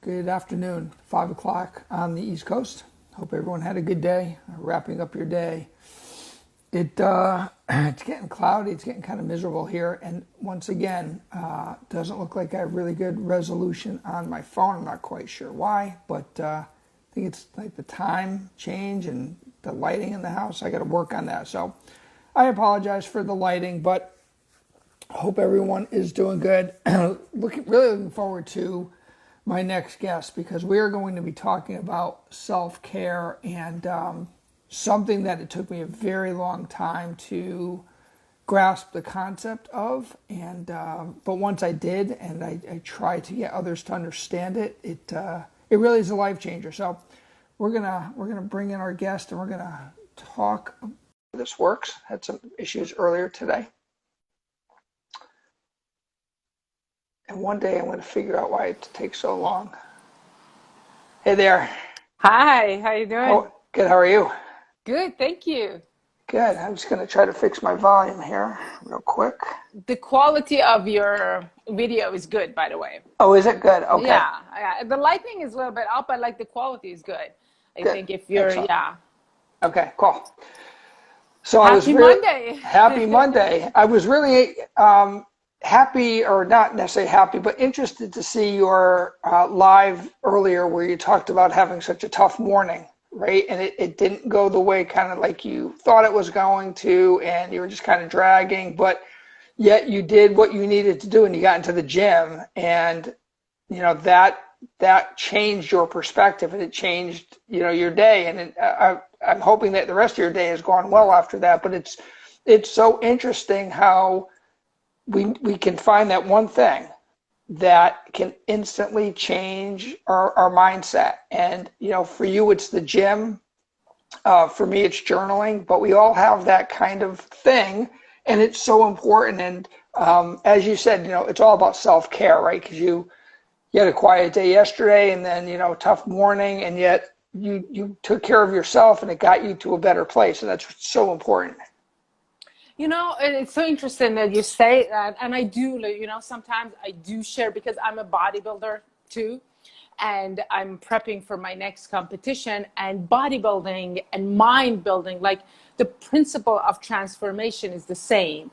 Good afternoon, 5 o'clock on the East Coast. Hope everyone had a good day, wrapping up your day. It's getting cloudy, it's getting kind of miserable here, and once again, doesn't look like I have really good resolution on my phone. I'm not quite sure why, but I think it's like the time change and the lighting in the house. I got to work on that. So I apologize for the lighting, but hope everyone is doing good. Really looking forward to my next guest because we are going to be talking about self-care and something that it took me a very long time to grasp the concept of, and but once I did, and I tried to get others to understand it, it really is a life changer. So we're gonna bring in our guest, and we're gonna talk. This works. Had some issues earlier today, and one day I'm going to figure out why it takes so long. Hey there. Hi, how you doing? Oh, good. How are you? Good, thank you. Good. I'm just going to try to fix my volume here real quick. The quality of your video is good, by the way. Oh, is it good? Okay. Yeah. The lighting is a little bit up, but like the quality is good. I Good. think if you're, Excellent. yeah. Okay, cool. So Happy Monday. Happy Monday. I was really happy, or not necessarily happy, but interested to see your live earlier where you talked about having such a tough morning, right? And it didn't go the way kind of like you thought it was going to, and you were just kind of dragging, but yet you did what you needed to do and you got into the gym, and that changed your perspective, and it changed your day, and I'm hoping that the rest of your day has gone well after that. But it's so interesting how we can find that one thing that can instantly change our mindset. And for you it's the gym, for me it's journaling, but we all have that kind of thing, and it's so important. And as you said, it's all about self-care, right? Because you had a quiet day yesterday, and then tough morning, and yet you took care of yourself, and it got you to a better place, and that's so important. It's so interesting that you say that, and I do, sometimes I do share because I'm a bodybuilder too, and I'm prepping for my next competition. And bodybuilding and mind building, like the principle of transformation is the same.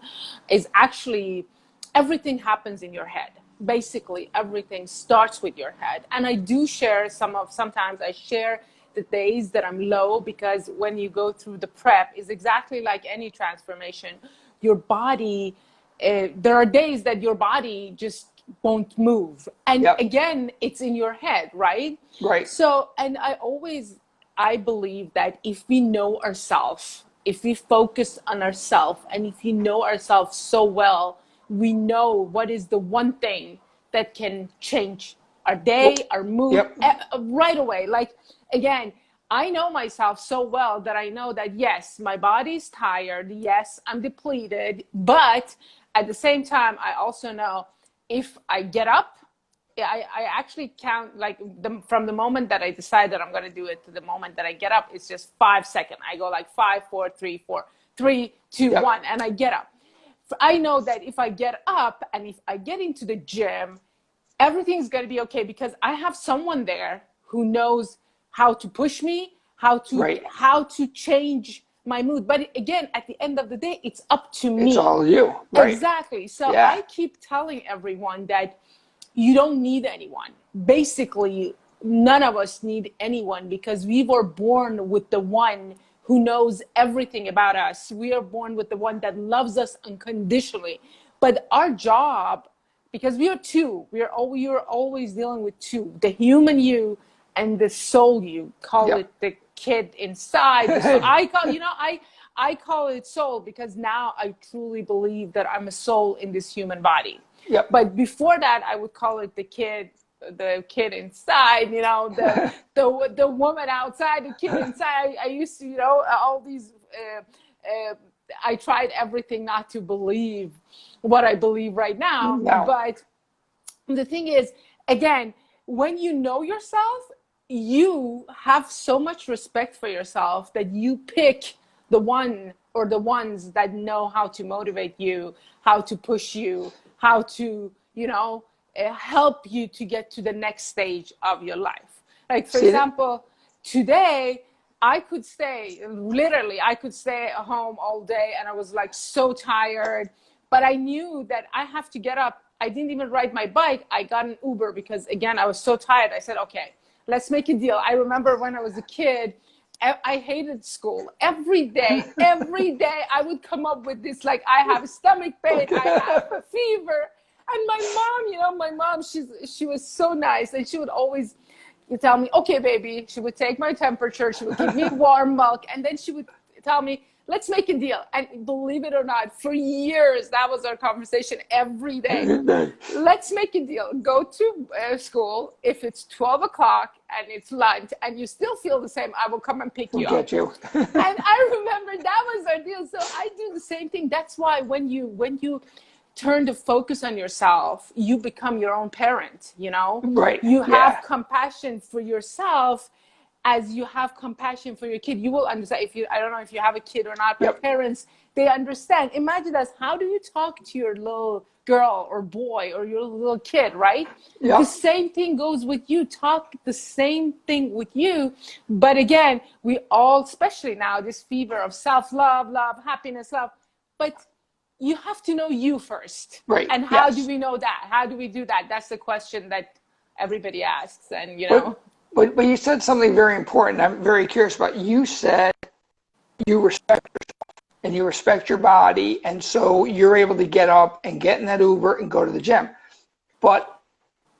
Is actually everything happens in your head. Basically, everything starts with your head. And I do share sometimes I share the days that I'm low, because when you go through the prep, is exactly like any transformation. Your body, there are days that your body just won't move. And Yep. again, it's in your head, right? Right. So, and I believe that if we know ourselves, if we focus on ourselves, and if we know ourselves so well, we know what is the one thing that can change our day, our mood, Yep. right away. Like, again, I know myself so well that I know that, yes, my body's tired. Yes, I'm depleted. But at the same time, I also know if I get up, I actually count, like from the moment that I decide that I'm going to do it to the moment that I get up, it's just 5 seconds. I go like 5, 4, 3, 4, 3, 2, Yep. 1, and I get up. I know that if I get up and if I get into the gym, everything's going to be okay, because I have someone there who knows how to push me, how Right. to change my mood. But again, at the end of the day, it's up to It's me. all you. Right. Exactly. So Yeah. I keep telling everyone that you don't need anyone. Basically, none of us need anyone, because we were born with the one who knows everything about us. We are born with the one that loves us unconditionally. But our job, because we are two, we are always dealing with two: the human you and the soul you. Call Yep. it the kid inside. I call it soul, because now I truly believe that I'm a soul in this human body. Yep. But before that, I would call it the kid inside, the woman outside, the kid inside. I used to, all these, I tried everything not to believe what I believe right now. No. But the thing is, again, when you know yourself, you have so much respect for yourself that you pick the one or the ones that know how to motivate you, how to push you, how to, help you to get to the next stage of your life. Like, for See example, today I could stay at home all day, and I was like so tired, but I knew that I have to get up. I didn't even ride my bike. I got an Uber because, again, I was so tired. I said, okay, let's make a deal. I remember when I was a kid, I hated school. Every day I would come up with this, like, I have stomach pain, I have a fever. And my mom, she was so nice, and she would always tell me, okay, baby. She would take my temperature, she would give me warm milk, and then she would tell me, let's make a deal. And believe it or not, for years, that was our conversation every day. Let's make a deal. Go to school. If it's 12 o'clock and it's lunch and you still feel the same, I will come and pick you up. Get you. And I remember that was our deal. So I do the same thing. That's why when you turn to focus on yourself, you become your own parent, you know? Right. You have compassion for yourself as you have compassion for your kid. You will understand. I don't know if you have a kid or not, but parents, they understand. Imagine this. How do you talk to your little girl or boy or your little kid, right? The same thing goes with you. Talk the same thing with you. But again, we all, especially now, this fever of self-love, happiness, love. But you have to know you first. Right. And how do we know that? How do we do that? That's the question that everybody asks. And, you know. But you said something very important. I'm very curious about. You said you respect yourself and you respect your body, and so you're able to get up and get in that Uber and go to the gym. But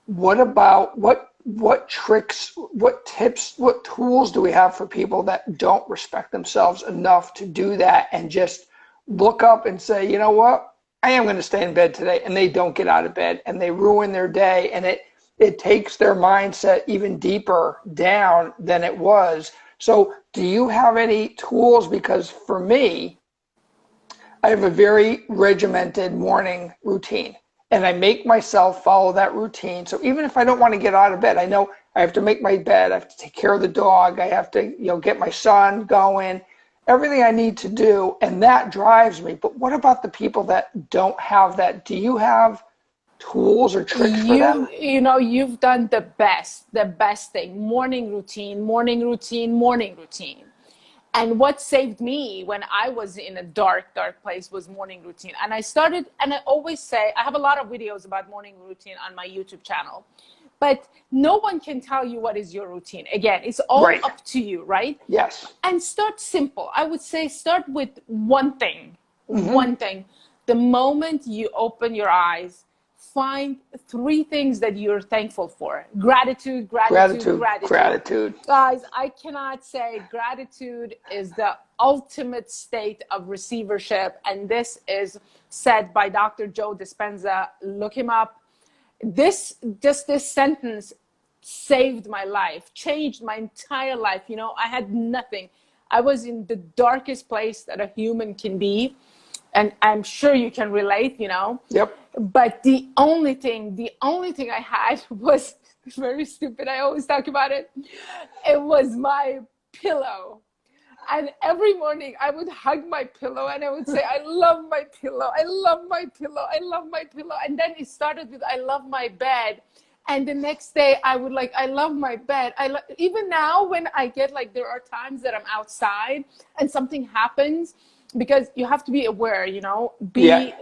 what about what tricks, what tips, what tools do we have for people that don't respect themselves enough to do that and just look up and say, you know what, I am going to stay in bed today, and they don't get out of bed and they ruin their day, and it takes their mindset even deeper down than it was. So do you have any tools? Because for me, I have a very regimented morning routine, and I make myself follow that routine. So even if I don't want to get out of bed, I know I have to make my bed, I have to take care of the dog, I have to, get my son going, everything I need to do, and that drives me. But what about the people that don't have that? Do you have tools or tricks for them? You've done the best thing. Morning routine. And what saved me when I was in a dark place was morning routine. And I always say, I have a lot of videos about morning routine on my YouTube channel, but no one can tell you what is your routine. Again, it's all up to you, right? Yes. And start simple. I would say start with one thing. One thing. The moment you open your eyes, find 3 things that you're thankful for. Gratitude. Guys, I cannot say gratitude is the ultimate state of receivership. And this is said by Dr. Joe Dispenza. Look him up. This sentence saved my life, changed my entire life. I had nothing. I was in the darkest place that a human can be. And I'm sure you can relate, Yep. But the only thing I had was very stupid. I always talk about it. It was my pillow. And every morning I would hug my pillow and I would say, I love my pillow. I love my pillow. I love my pillow. And then it started with, I love my bed. And the next day I would I love my bed. Even now when I get there are times that I'm outside and something happens, because you have to be aware,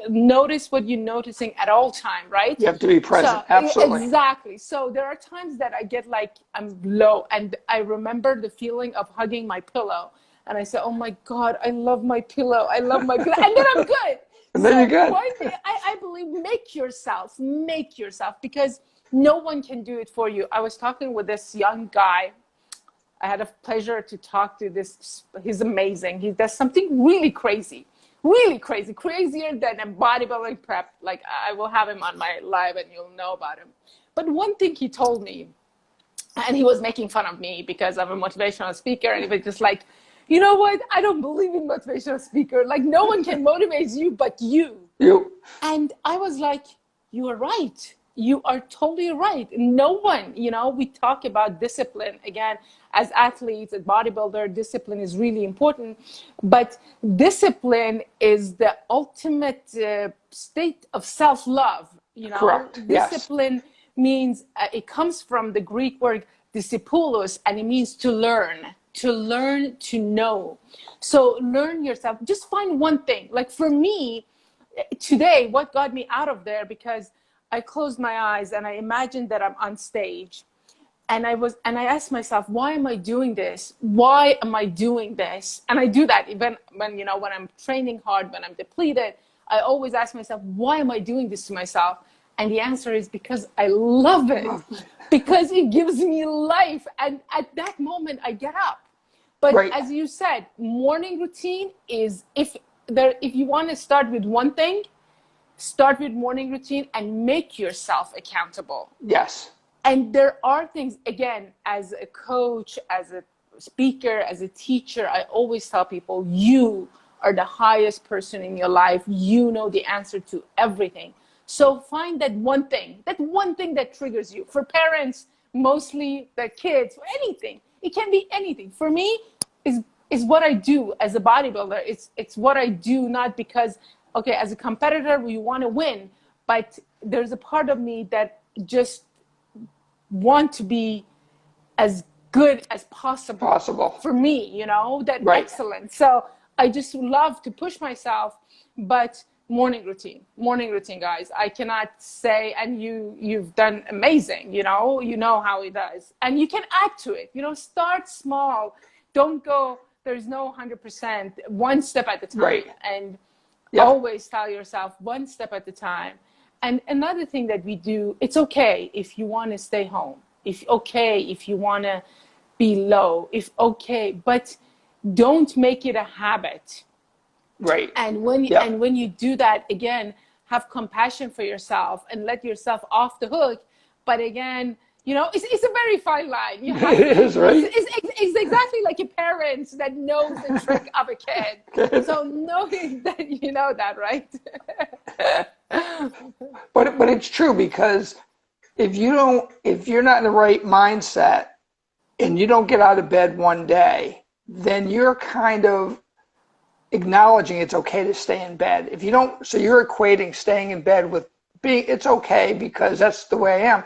notice what you're noticing at all time, right? You have to be present. Absolutely. Exactly. So there are times that I get I'm low, and I remember the feeling of hugging my pillow. And I say, oh my God, I love my pillow. I love my pillow. And then I'm good. And then you're good. One thing, I believe, make yourself, because no one can do it for you. I was talking with this young guy. I had a pleasure to talk to this. He's amazing. He does something really crazy, crazier than a bodybuilding prep. I will have him on my live and you'll know about him. But one thing he told me, and he was making fun of me because I'm a motivational speaker, and he was just you know what? I don't believe in motivational speaker. No one can motivate you but you. And I was like, you are right. You are totally right. No one, we talk about discipline. Again, as athletes, as bodybuilder, discipline is really important. But discipline is the ultimate state of self-love. You know, Correct. Yes. discipline means it comes from the Greek word discipulus, and it means to learn, to know. So learn yourself. Just find one thing. Like for me, today, what got me out of there, because I closed my eyes and I imagined that I'm on stage, and I asked myself, why am I doing this? Why am I doing this? And I do that even when, you know, when I'm training hard, when I'm depleted, I always ask myself, why am I doing this to myself? And the answer is because I love it, because it gives me life. And at that moment, I get up. But Right. as you said, morning routine is, if you want to start with one thing, start with morning routine and make yourself accountable. Yes. And there are things, again, as a coach, as a speaker, as a teacher, I always tell people, you are the highest person in your life. You know the answer to everything. So find that one thing that triggers you. For parents, mostly the kids, anything. It can be anything. For me, is what I do as a bodybuilder. It's what I do, not because, okay, as a competitor, we want to win, but there's a part of me that just want to be as good as possible for me, you know, that Right. excellence. So I just love to push myself. But morning routine, guys, I cannot say, and you've done amazing, you know how it does, and you can add to it, you know, start small. Don't go, there's no 100%, one step at a time. Right. And Yep. always tell yourself one step at a time. And another thing that we do, it's okay if you want to stay home, if you want to be low, but don't make it a habit. Right. And when you do that, again, have compassion for yourself and let yourself off the hook. But again, you know, it's a very fine line. You have It is, right? It's exactly like a parent that knows the trick of a kid. So knowing that, you know that, right? But it's true, because if you're not in the right mindset and you don't get out of bed one day, then you're kind of acknowledging it's okay to stay in bed. If you don't, so you're equating staying in bed with being, it's okay because that's the way I am.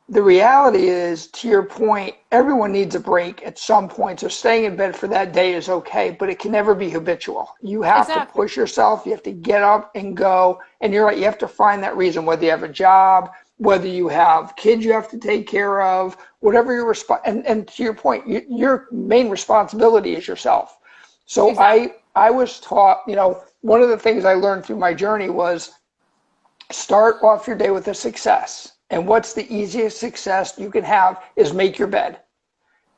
The reality is, to your point, everyone needs a break at some point. So staying in bed for that day is okay, but it can never be habitual. You have to push yourself. You have to get up and go. And you're right, you have to find that reason, whether you have a job, whether you have kids you have to take care of, whatever your and to your point, your main responsibility is yourself. So I was taught, you know, one of the things I learned through my journey was start off your day with a success. And what's the easiest success you can have is make your bed.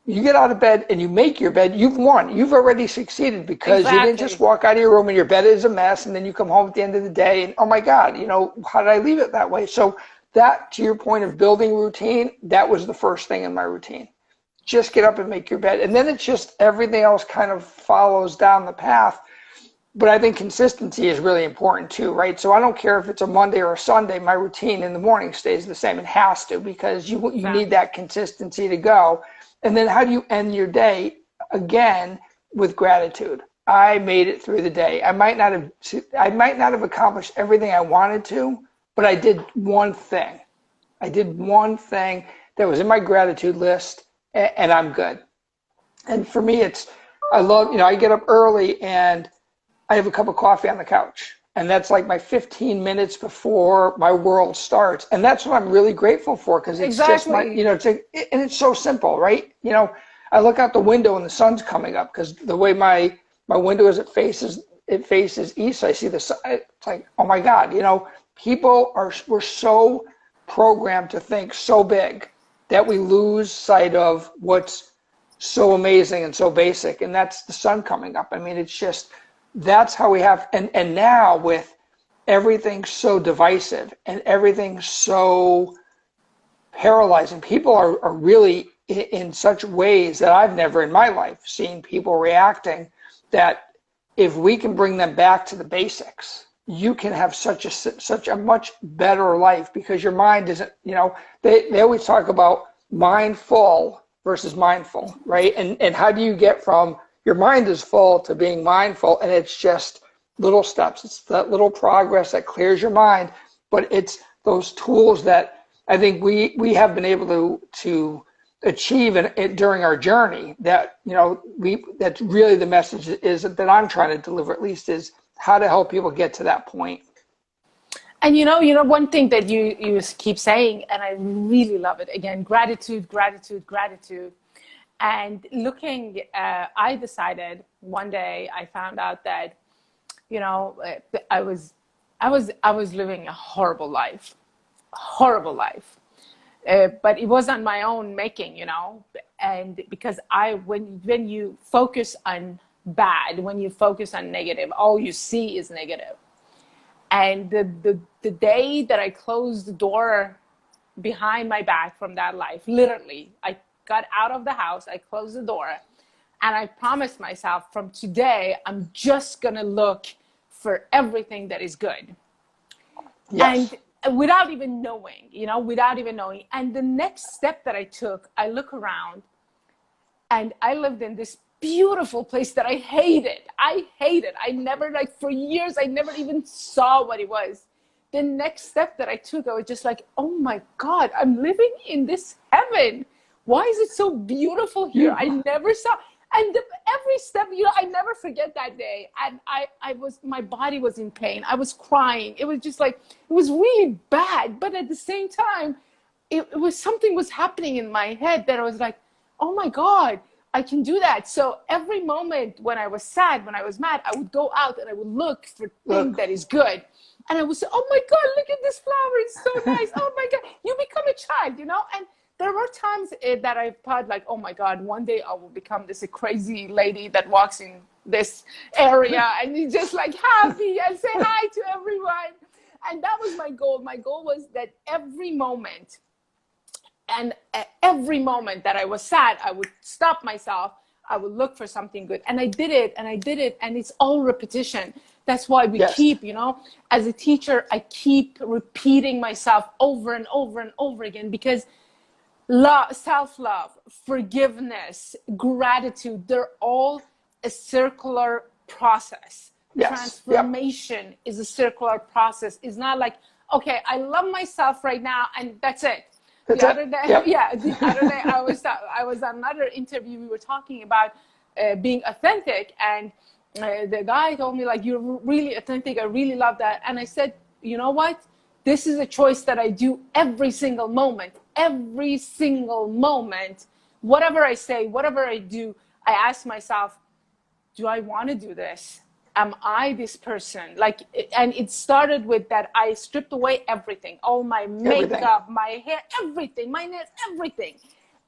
You get out of bed and you make your bed, you've won. You've already succeeded, because you didn't just walk out of your room and your bed is a mess, and then you come home at the end of the day and, oh my God, you know, how did I leave it that way? So that, to your point of building routine, that was the first thing in my routine. Just get up and make your bed. And then it's just everything else kind of follows down the path. But I think consistency is really important too, right? So I don't care if it's a Monday or a Sunday, my routine in the morning stays the same. It has to, because you need that consistency to go. And then how do you end your day? Again, with gratitude. I made it through the day. I might not have accomplished everything I wanted to, but I did one thing. I did one thing that was in my gratitude list, and I'm good. And for me, I love, you know, I get up early and I have a cup of coffee on the couch, and that's like my 15 minutes before my world starts. And that's what I'm really grateful for, because it's just my, you know, and it's so simple, right? You know, I look out the window and the sun's coming up, because the way my window is, it faces east. I see the sun. It's like, oh my God, you know, we're so programmed to think so big that we lose sight of what's so amazing and so basic, and that's the sun coming up. I mean, it's just, that's how we have, and now with everything so divisive and everything so paralyzing, people are really in such ways that I've never in my life seen people reacting, that if we can bring them back to the basics, you can have such a much better life, because your mind isn't, you know, they always talk about mindful versus mindful, right? And how do you get from your mind is full to being mindful? And it's just little steps. It's that little progress that clears your mind. but it's those tools that I think we have been able to achieve during our journey that, that's really the message is that I'm trying to deliver, at least, is how to help people get to that point. And one thing that you keep saying, and I really love it, again, gratitude, gratitude, gratitude. And looking, I decided one day, I found out that, I was living a horrible life. But it was on my own making, and because when you focus on bad, when you focus on negative, all you see is negative. And the day that I closed the door behind my back from that life, literally, I got out of the house, I closed the door, and I promised myself, from today, I'm just going to look for everything that is good. Yes. And without even knowing. And the next step that I took, I look around, and I lived in this beautiful place that I hated. I never, for years, I never even saw what it was. The next step that I took, I was just like, oh my God, I'm living in this heaven. Why is it so beautiful here? I never saw. And every step, I never forget that day. And my body was in pain. I was crying. It was just it was really bad. But at the same time, something was happening in my head that I was like, oh my God, I can do that. So every moment when I was sad, when I was mad, I would go out and I would look for things that is good. And I would say, oh my God, look at this flower. It's so nice. Oh my God. You become a child, And there were times that I thought oh my God, one day I will become this crazy lady that walks in this area and is just happy and say hi to everyone. And that was my goal. My goal was that every moment that I was sad, I would stop myself. I would look for something good. And I did it. And it's all repetition. That's why we keep, as a teacher, I keep repeating myself over and over and over again, because self-love, forgiveness, gratitude, they're all a circular process. Transformation is a circular process. It's not okay, I love myself right now and that's it. The other day, I was on another interview. We were talking about being authentic, and the guy told me you're really authentic. I really love that. And I said, you know what? This is a choice that I do every single moment. Every single moment, whatever I say, whatever I do, I ask myself, do I want to do this? Am I this person? And it started with that. I stripped away everything, all my makeup, my hair, everything, my nails, everything.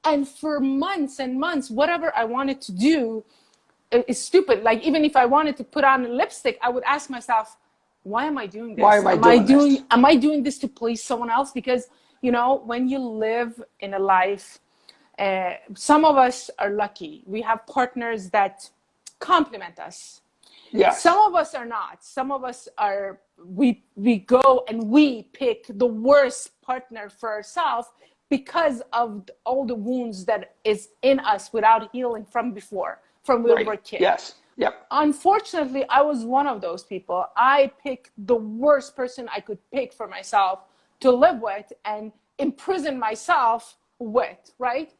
And for months and months, whatever I wanted to do is stupid. Even if I wanted to put on lipstick, I would ask myself, why am I doing this? Why am I doing this to please someone else? Because, when you live in a life, some of us are lucky. We have partners that compliment us. Yes. Some of us are not. Some of us are, we go and we pick the worst partner for ourselves because of all the wounds that is in us without healing from before, from when we were kids. Yes. Yep. Unfortunately, I was one of those people. I picked the worst person I could pick for myself to live with and imprison myself with, right?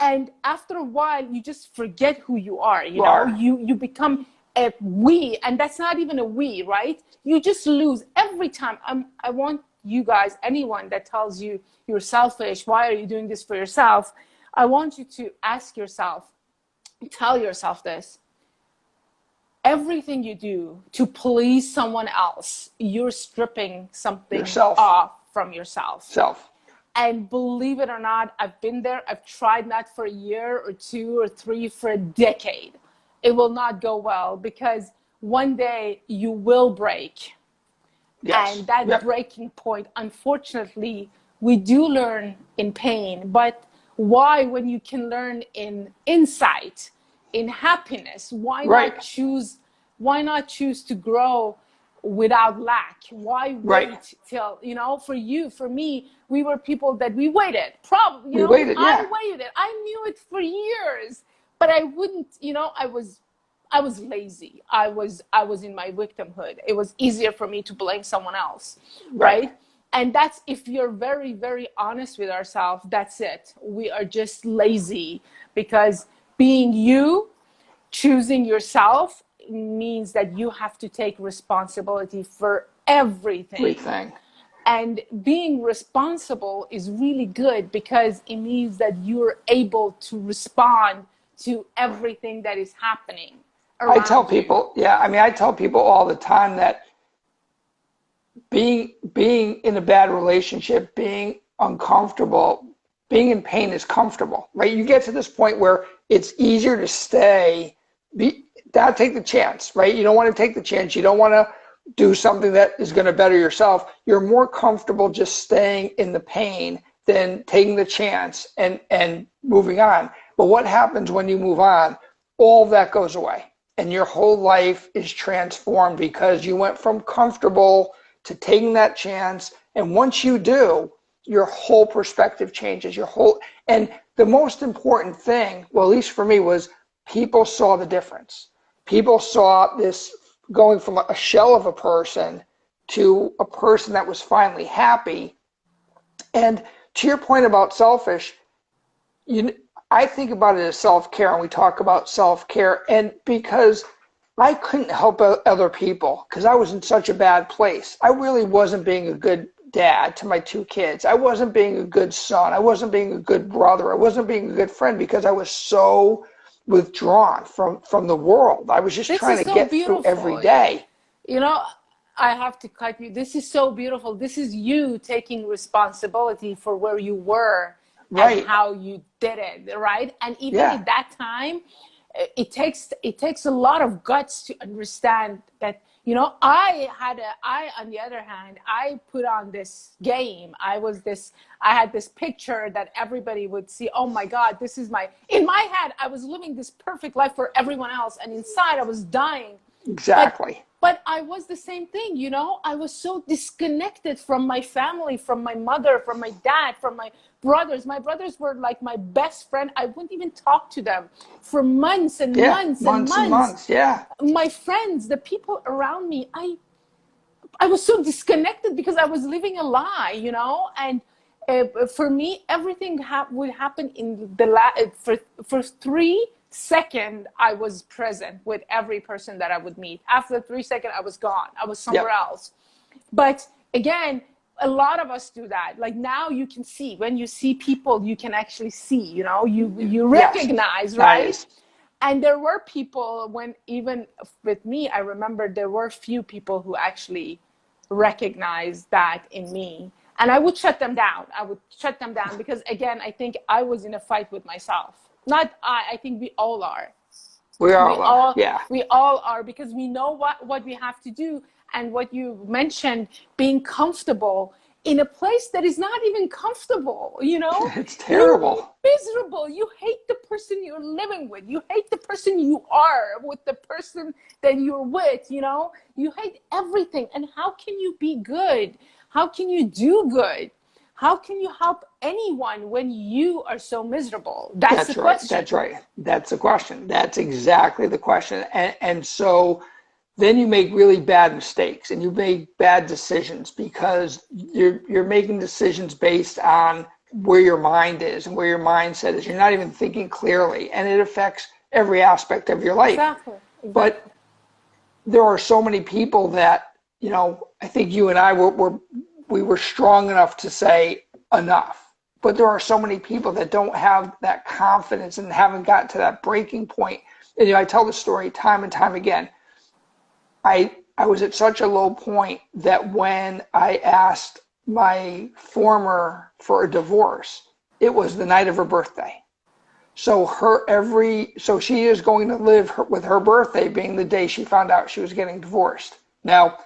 And after a while, you just forget who you are. You become a we, and that's not even a we, right? You just lose every time. I want you guys, anyone that tells you you're selfish, why are you doing this for yourself? I want you to ask yourself, tell yourself this. Everything you do to please someone else, you're stripping something off from yourself. And believe it or not, I've been there. I've tried that for a year or 2 or 3, for a decade. It will not go well, because one day you will break. Yes. And that breaking point, unfortunately, we do learn in pain. But why, when you can learn in insight, in happiness, why not choose to grow without lack? Why wait till, for me, we were people that we waited. Probably, I waited. I knew it for years, but I wouldn't, I was lazy. I was in my victimhood. It was easier for me to blame someone else, right? And that's, if you're very, very honest with ourselves, that's it. We are just lazy, because being you, choosing yourself, means that you have to take responsibility for everything. Everything. And being responsible is really good, because it means that you're able to respond to everything that is happening I tell around you. people, yeah, I mean, I tell people all the time that being in a bad relationship, being uncomfortable, being in pain is comfortable, right? You get to this point where it's easier to stay, not take the chance, right? You don't want to take the chance. You don't want to do something that is going to better yourself. You're more comfortable just staying in the pain than taking the chance and moving on. But what happens when you move on? All of that goes away, and your whole life is transformed, because you went from comfortable to taking that chance. And once you do, your whole perspective changes. And the most important thing, well, at least for me, was people saw the difference. People saw this going from a shell of a person to a person that was finally happy. And to your point about selfish, I think about it as self-care, and we talk about self-care, and because I couldn't help other people because I was in such a bad place. I really wasn't being a good dad to my two kids. I wasn't being a good son. I wasn't being a good brother. I wasn't being a good friend, because I was so withdrawn from the world. I was just This trying is to so get through every beautiful. day. You know, I have to cut you. This is so beautiful. This is you taking responsibility for where you were and Right. how you did it, right? And even Yeah. at that time, it takes a lot of guts to understand that, you know, I on the other hand, I put on this game. I had this picture that everybody would see. Oh my God, this is in my head, I was living this perfect life for everyone else, and inside I was dying. But Exactly. but I was the same thing, you know. I was so disconnected from my family, from my mother, from my dad, from my brothers. My brothers were like my best friend. I wouldn't even talk to them for months and Yeah. months and Months and months. months. Yeah. My friends, the people around me, I was so disconnected because I was living a lie, you know. And for me, everything would happen in for 3 seconds. I was present with every person that I would meet. After 3 seconds, I was gone. I was somewhere Yep. else. But again, a lot of us do that. Like now, you can see, when you see people, you can actually see. You know, you Yes. recognize, right? Nice. And there were people, when even with me, I remember there were few people who actually recognized that in me. And I would shut them down. I would shut them down because, again, I think I was in a fight with myself. Not I think we all are. We We all are. all Yeah. we all are, because we know what we have to do. And what you mentioned, being comfortable in a place that is not even comfortable, you know. It's You're terrible. miserable. You hate the person you're living with. You hate the person you are with the person that you're with, you know. You hate everything. And how can you be good? How can you do good? How can you help anyone when you are so miserable? That's the That's right. question. That's right. That's the question. That's exactly the question. And so then you make really bad mistakes and you make bad decisions because you're making decisions based on where your mind is and where your mindset is. You're not even thinking clearly, and it affects every aspect of your life. Exactly. But Exactly. there are so many people that, I think you and I we were strong enough to say enough. But there are so many people that don't have that confidence and haven't gotten to that breaking point. And I tell the story time and time again. I was at such a low point that when I asked my former for a divorce, it was the night of her birthday. So she is going to live with her birthday being the day she found out she was getting divorced. Now,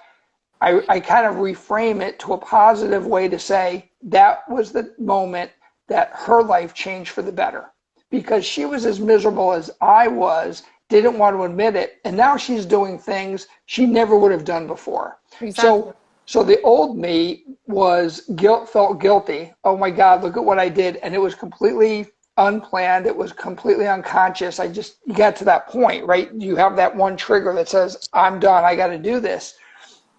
I kind of reframe it to a positive way to say that was the moment that her life changed for the better, because she was as miserable as I was, didn't want to admit it, and now she's doing things she never would have done before. Exactly. So the old me felt guilty. Oh my God, look at what I did, and it was completely unplanned. It was completely unconscious. You got to that point, right? You have that one trigger that says, I'm done. I got to do this.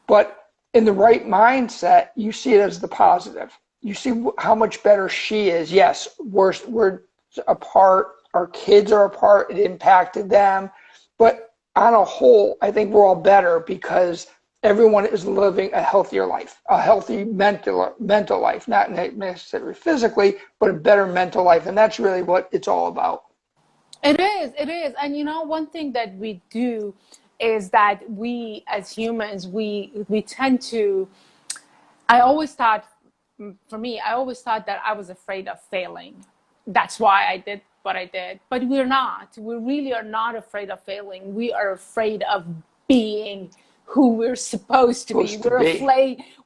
But in the right mindset, you see it as the positive. You see how much better she is. Yes, we're apart. Our kids are apart. It impacted them. But on a whole, I think we're all better because everyone is living a healthier life, a healthy mental life, not necessarily physically, but a better mental life. And that's really what it's all about. It is, it is. And you know, one thing that we do is that we as humans, we tend to, I always thought, for me, I always thought that I was afraid of failing. That's why I did what I did. But we're not. We really are not afraid of failing. We are afraid of being who we're supposed to be.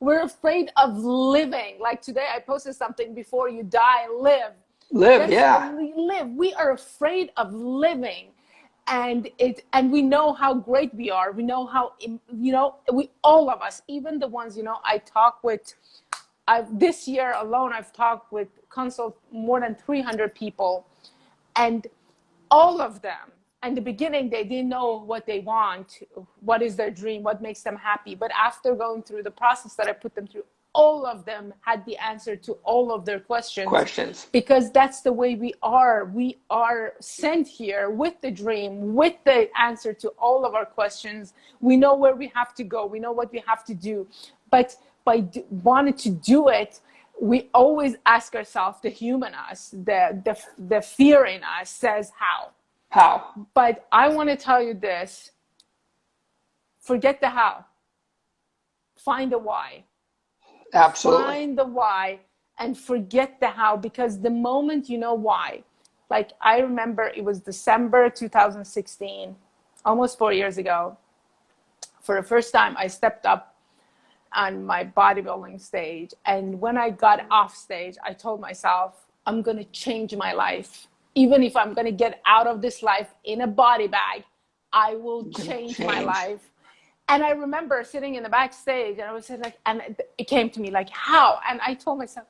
We're afraid of living. Like today I posted something, before you die, live. Live, Just yeah. live. We are afraid of living. And we know how great we are. We know how, we, all of us, even the ones, I talk with, this year alone, I've talked with more than 300 people, and all of them, in the beginning, they didn't know what they want, what is their dream, what makes them happy. But after going through the process that I put them through, all of them had the answer to all of their questions. Because that's the way we are. We are sent here with the dream, with the answer to all of our questions. We know where we have to go. We know what we have to do. But by wanting to do it, we always ask ourselves, the human us, the fear in us says, how? How? But I want to tell you this, forget the how. Find the why. Absolutely. Find the why and forget the how, because the moment you know why, like I remember it was December 2016, almost 4 years ago. For the first time, I stepped up on my bodybuilding stage. And when I got off stage, I told myself, I'm going to change my life. Even if I'm going to get out of this life in a body bag, I will change my life. And I remember sitting in the backstage, and I was like, and it came to me like, how? And I told myself,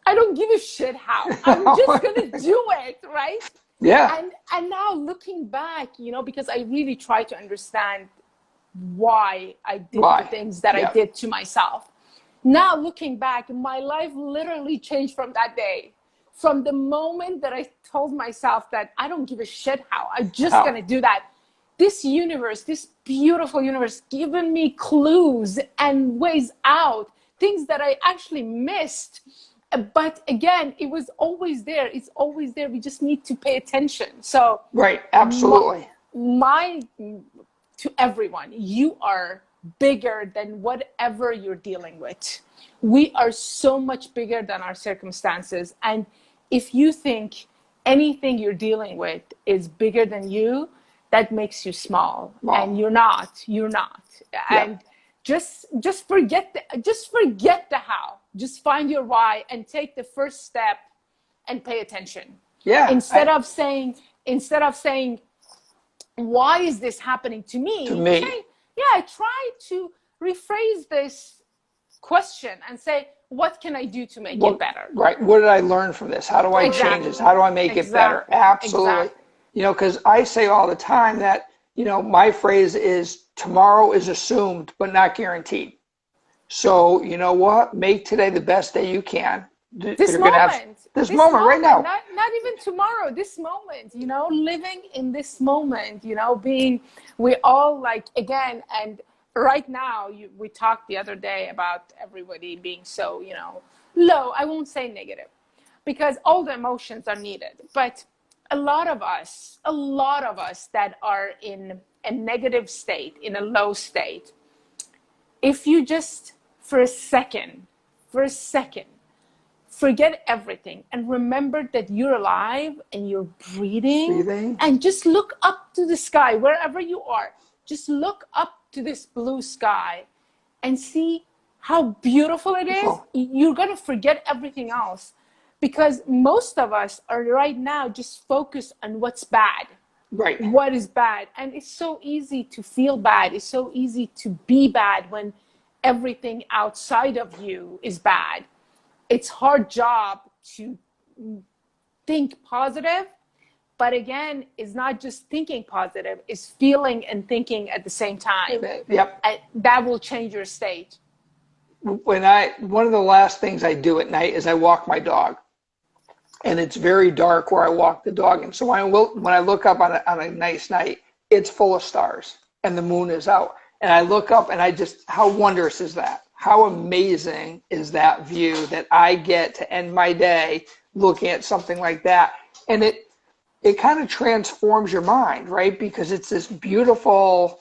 I don't give a shit how. I'm just going to do it, right? Yeah. And now looking back, because I really try to understand why I did the things that I did to myself. Now looking back, my life literally changed from that day. From the moment that I told myself that I don't give a shit how, I'm just going to do that. This universe, this beautiful universe, given me clues and ways out, things that I actually missed. But again, it was always there. It's always there. We just need to pay attention. So right, absolutely. To everyone, you are bigger than whatever you're dealing with. We are so much bigger than our circumstances. And if you think anything you're dealing with is bigger than you, that makes you small. Wow. And you're not. And just forget the how. Just find your why and take the first step and pay attention. Yeah. Instead of saying, why is this happening to me? Try to rephrase this question and say, what can I do to make it better? Right. What did I learn from this? How do I change this? How do I make it better? Absolutely. Because I say all the time that, my phrase is, tomorrow is assumed, but not guaranteed. So, you know what? Make today the best day you can. This moment right now. Not even tomorrow, this moment, living in this moment, we all like, again, and right now, we talked the other day about everybody being so, low. I won't say negative, because all the emotions are needed. But a lot of us that are in a negative state, in a low state, if you just, for a second, forget everything and remember that you're alive and you're breathing, and just look up to the sky, wherever you are. Just look up to this blue sky and see how beautiful it is. You're going to forget everything else, because most of us are right now just focused on what's bad. Right. What is bad. And it's so easy to feel bad. It's so easy to be bad when everything outside of you is bad. It's a hard job to think positive, but again, it's not just thinking positive, it's feeling and thinking at the same time. Yep. And that will change your state. one of the last things I do at night is I walk my dog, and it's very dark where I walk the dog. And so when I look up on a nice night, it's full of stars and the moon is out. And I look up and how wondrous is that? How amazing is that view that I get to end my day looking at something like that? And it kind of transforms your mind, right? Because it's this beautiful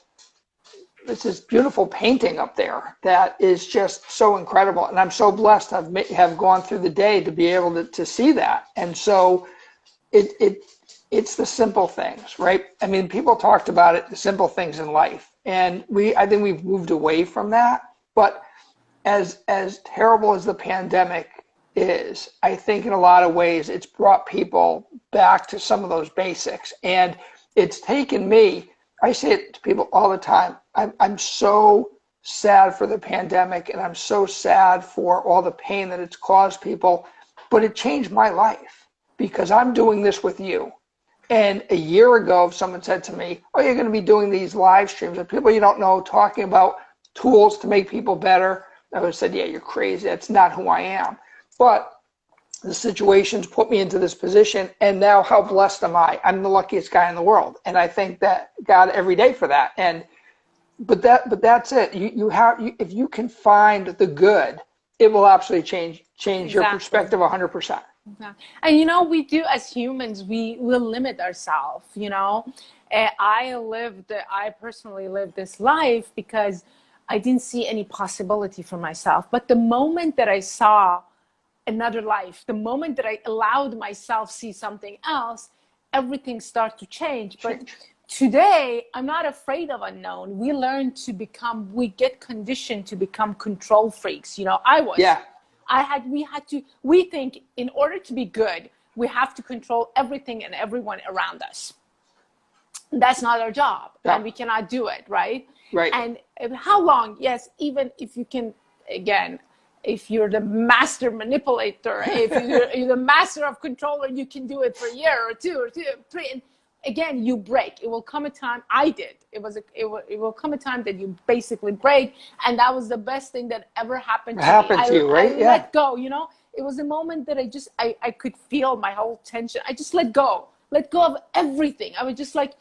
painting up there that is just so incredible. And I'm so blessed to have gone through the day to be able to see that. And so it's the simple things, right? I mean, people talked about it, the simple things in life. And I think we've moved away from that. But as terrible as the pandemic is, I think in a lot of ways it's brought people back to some of those basics. And it's taken me, I say it to people all the time, I'm so sad for the pandemic, and I'm so sad for all the pain that it's caused people, but it changed my life because I'm doing this with you. And a year ago, if someone said to me, oh, you're going to be doing these live streams with people you don't know, talking about tools to make people better, I would have said, yeah, you're crazy. That's not who I am. But the situations put me into this position, and now how blessed am I? I'm the luckiest guy in the world, and I thank that God every day for that. But that's it. If you can find the good, it will absolutely change your perspective 100%. And we do as humans, we will limit ourselves. I personally lived this life because I didn't see any possibility for myself. But the moment that I saw another life, the moment that I allowed myself see something else, everything started to change. But today, I'm not afraid of unknown. We get conditioned to become control freaks. I was. Yeah. We think in order to be good, we have to control everything and everyone around us. That's not our job, and we cannot do it, right? Right. And how long? Yes, even if you can, again, if you're the master manipulator, if you're the master of control, you can do it for a year or two or three. And again, you break. It will come a time. I did. It will come a time that you basically break, and that was the best thing that ever happened to me. Happened to you, right? I let go. It was a moment that I could feel my whole tension. I just let go of everything. I was just like,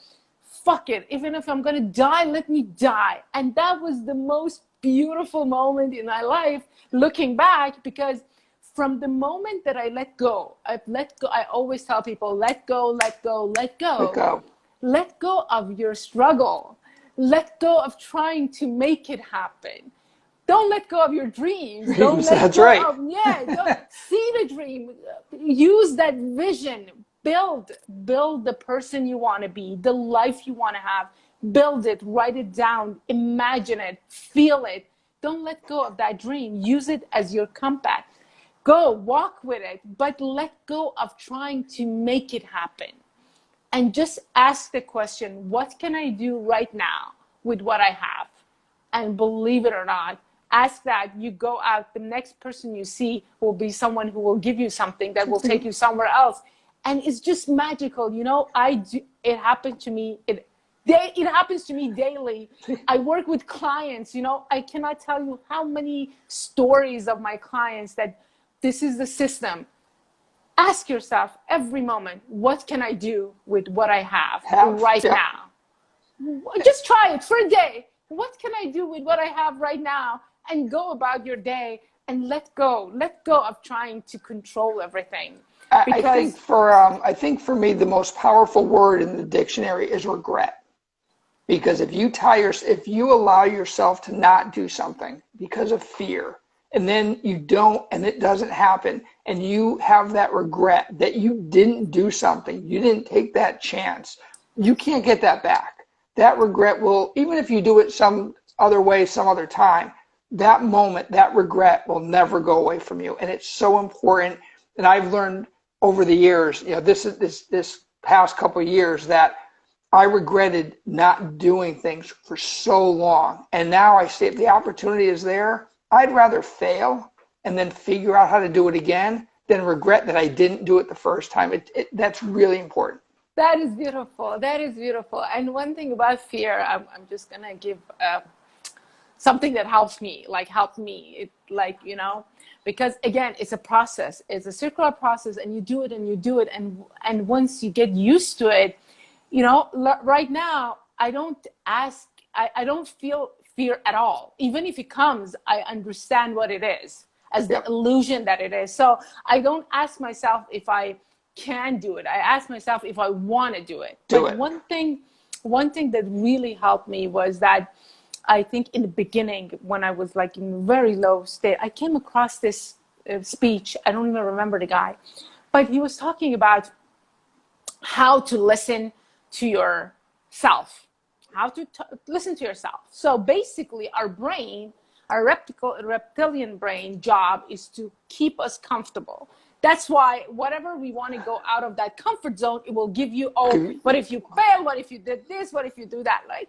fuck it. Even if I'm gonna die, let me die. And that was the most beautiful moment in my life, looking back, because from the moment that I let go, I always tell people, let go, let go, let go. Let go. Let go of your struggle. Let go of trying to make it happen. Don't let go of your dreams. Don't let go right. Don't see the dream. Use that vision. Build the person you want to be, the life you want to have. Build it, write it down, imagine it, feel it. Don't let go of that dream. Use it as your compass. Go walk with it, but let go of trying to make it happen. And just ask the question, what can I do right now with what I have? And believe it or not, ask that. You go out, the next person you see will be someone who will give you something that will take you somewhere else. And it's just magical. It happened to me. It happens to me daily. I work with clients. I cannot tell you how many stories of my clients that this is the system. Ask yourself every moment, what can I do with what I have right now? Just try it for a day. What can I do with what I have right now? And go about your day and let go of trying to control everything. I think for me, the most powerful word in the dictionary is regret. Because if you allow yourself to not do something because of fear, and then you don't, and it doesn't happen, and you have that regret that you didn't do something, you didn't take that chance, you can't get that back. That regret will, even if you do it some other way, some other time, that moment, that regret will never go away from you. And it's so important. And I've learned over the years, this past couple of years, that I regretted not doing things for so long. And now I say if the opportunity is there, I'd rather fail and then figure out how to do it again than regret that I didn't do it the first time. That's really important. That is beautiful. And one thing about fear, I'm just going to give something that helps me, like helped me. It, like, you know, because again, it's a process. It's a circular process, and you do it and you do it, and once you get used to it, you know, right now I don't ask. I don't feel fear at all. Even if it comes, I understand what it is as the illusion that it is. So I don't ask myself if I can do it. I ask myself if I want to do it. But one thing that really helped me was that I think in the beginning, when I was like in a very low state, I came across this speech. I don't even remember the guy, but he was talking about how to listen to yourself, how to listen to yourself. So basically our brain, our reptilian brain job is to keep us comfortable. That's why whatever we want to go out of that comfort zone, it will give you, oh, what if you fail? What if you did this? What if you do that? Like,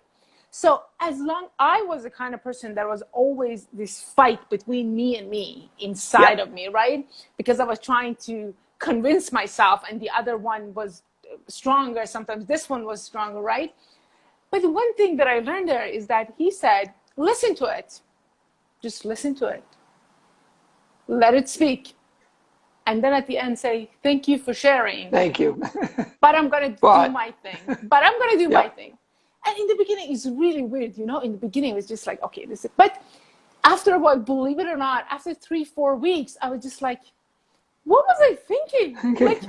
so as long, I was the kind of person that was always this fight between me and me inside of me, right? Because I was trying to convince myself, and the other one was stronger. Sometimes this one was stronger, right? But the one thing that I learned there is that he said, listen to it. Just listen to it. Let it speak. And then at the end say, thank you for sharing. Thank you. But I'm going to do my thing. But I'm going to do my thing. And in the beginning, it's really weird. You know, in the beginning, it was just like, okay, this is, but after a while, believe it or not, after 3-4 weeks, I was just like, what was I thinking? Like,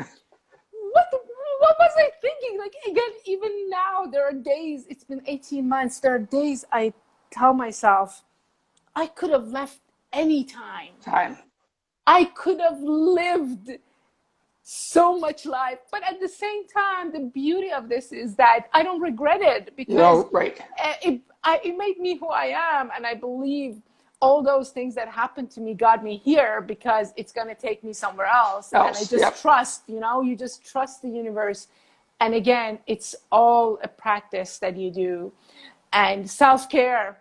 what was I thinking? Like, again, even now, there are days, it's been 18 months, there are days I tell myself, I could have left any time. I could have lived so much life. But at the same time, the beauty of this is that I don't regret it, because it made me who I am. And I believe all those things that happened to me got me here, because it's going to take me somewhere else. And I just trust, you know, you just trust the universe. And again, it's all a practice that you do. And self-care,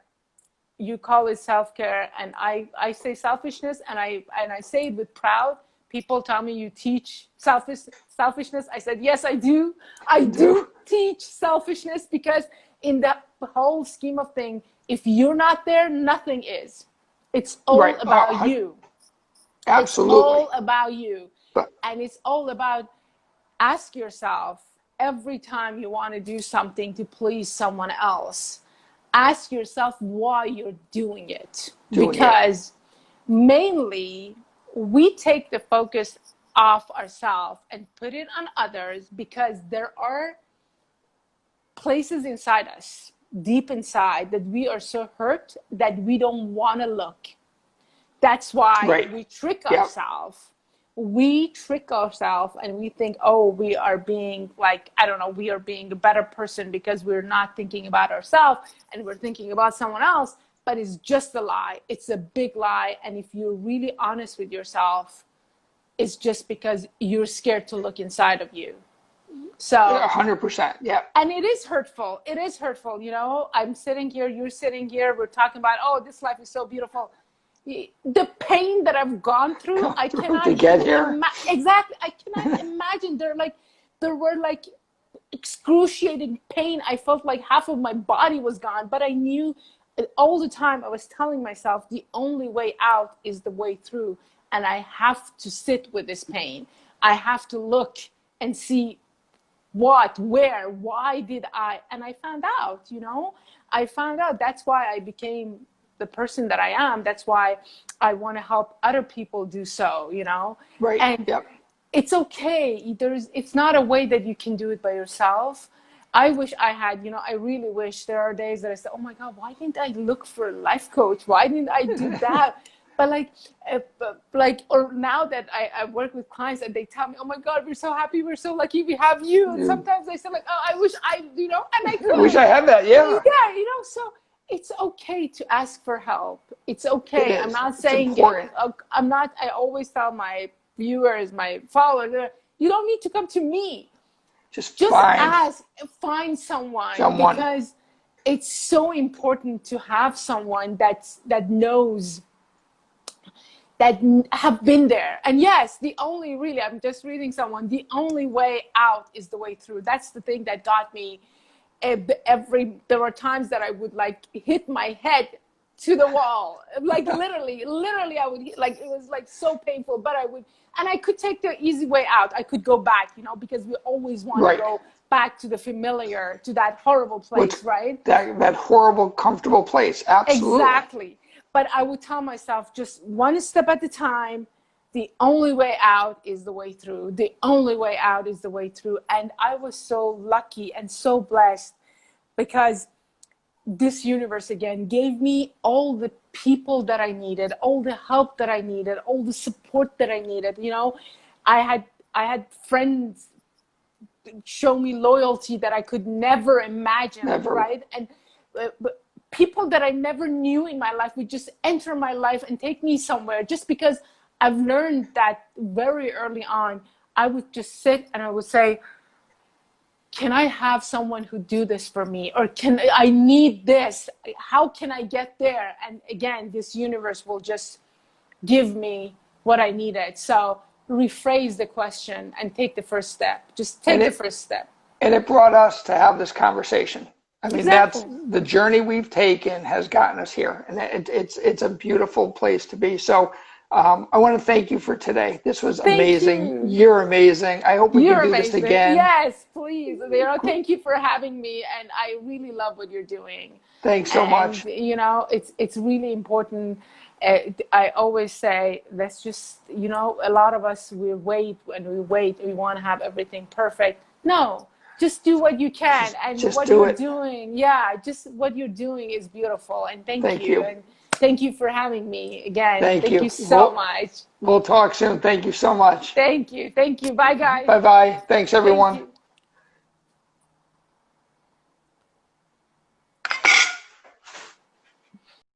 you call it self-care, and I say selfishness, and I say it with proud. People tell me you teach selfishness. I said, yes, I do. I do teach selfishness, because in the whole scheme of things, if you're not there, nothing is. It's all about you. Absolutely. It's all about you. And it's all about, ask yourself every time you want to do something to please someone else, ask yourself why you're doing it. Because mainly we take the focus off ourselves and put it on others, because there are places inside us, deep inside, that we are so hurt that we don't want to look. That's why we trick ourselves. We trick ourselves and we think, oh, we are being like, I don't know, we are being a better person because we're not thinking about ourselves and we're thinking about someone else. But it's just a lie. It's a big lie. And if you're really honest with yourself, it's just because you're scared to look inside of you. So 100%. Yeah. And it is hurtful. It is hurtful. You know, I'm sitting here, you're sitting here. We're talking about, oh, this life is so beautiful. The pain that I've gone through, I cannot to get here. Exactly. I cannot imagine. There were like excruciating pain. I felt like half of my body was gone, but I knew all the time I was telling myself the only way out is the way through. And I have to sit with this pain. I have to look and see what, where, why did I? And I found out, you know, that's why I became the person that I am. That's why I want to help other people do so, you know? Right. And it's okay. It's not a way that you can do it by yourself. I wish I had, you know, I really wish. There are days that I say, oh my God, why didn't I look for a life coach? Why didn't I do that? But or now that I work with clients and they tell me, oh my God, we're so happy, we're so lucky we have you. And sometimes I say like, oh, I wish I, you know, and I could. I wish I had that. Yeah. Yeah, you know, so it's okay to ask for help. It's okay. I'm not saying I always tell my viewers, my followers, you don't need to come to me. Just find someone. Because it's so important to have someone that knows, that have been there. And yes, I'm just reading someone, the only way out is the way through. That's the thing that got me. There were times that I would like hit my head to the wall. Like literally I would, like, it was like so painful, but I would, and I could take the easy way out. I could go back, you know, because we always want to go back to the familiar, to that horrible place, right? That horrible, comfortable place. Absolutely. Exactly. But I would tell myself, just one step at a time. The only way out is the way through. The only way out is the way through. And I was so lucky and so blessed, because this universe again gave me all the people that I needed, all the help that I needed, all the support that I needed. You know, I had friends show me loyalty that I could never imagine, right? And people that I never knew in my life would just enter my life and take me somewhere, just because I've learned that very early on. I would just sit and I would say, can I have someone who do this for me? Or I need this? How can I get there? And again, this universe will just give me what I needed. So rephrase the question and take the first step. Just take the first step. And it brought us to have this conversation. I mean, Exactly. that's the journey we've taken has gotten us here. And it's a beautiful place to be. So I want to thank you for today. This was amazing. You're amazing. I hope we can do this again. Yes, please. You know, thank you for having me, and I really love what you're doing. Thanks so much. You know, it's really important. I always say, let's just, you know, a lot of us, we wait. We want to have everything perfect. No, just do what you can, and what you're doing. Yeah, just what you're doing is beautiful. And thank you. And thank you for having me again. Thank you so much. We'll talk soon. Thank you so much. Thank you. Thank you. Bye, guys. Bye-bye. Thanks, everyone.